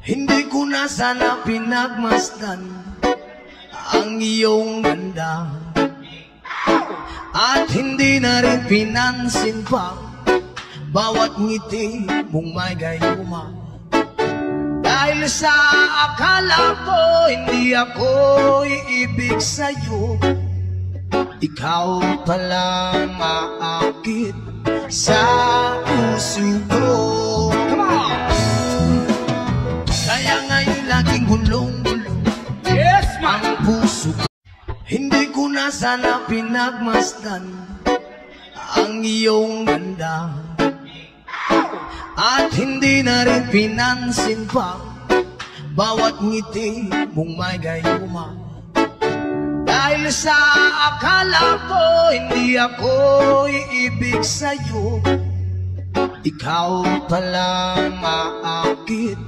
Hindi ko na sana pinagmasdan ang iyong ganda, at hindi na rin pinansin pa bawat ngiti mong may gayuma. Dahil sa akala ko hindi ako iibig sa'yo, ikaw palang aakit sa puso ko. Come on! Kaya ngayon laging gulong-gulong, yes, ang puso ko. Hindi ko na sana pinagmasdan ang iyong ganda, at hindi na rin pinansin pa bawat ngiti mong may gayuma. Dahil sa akala ko hindi ako iibig sa'yo, ikaw palang aakit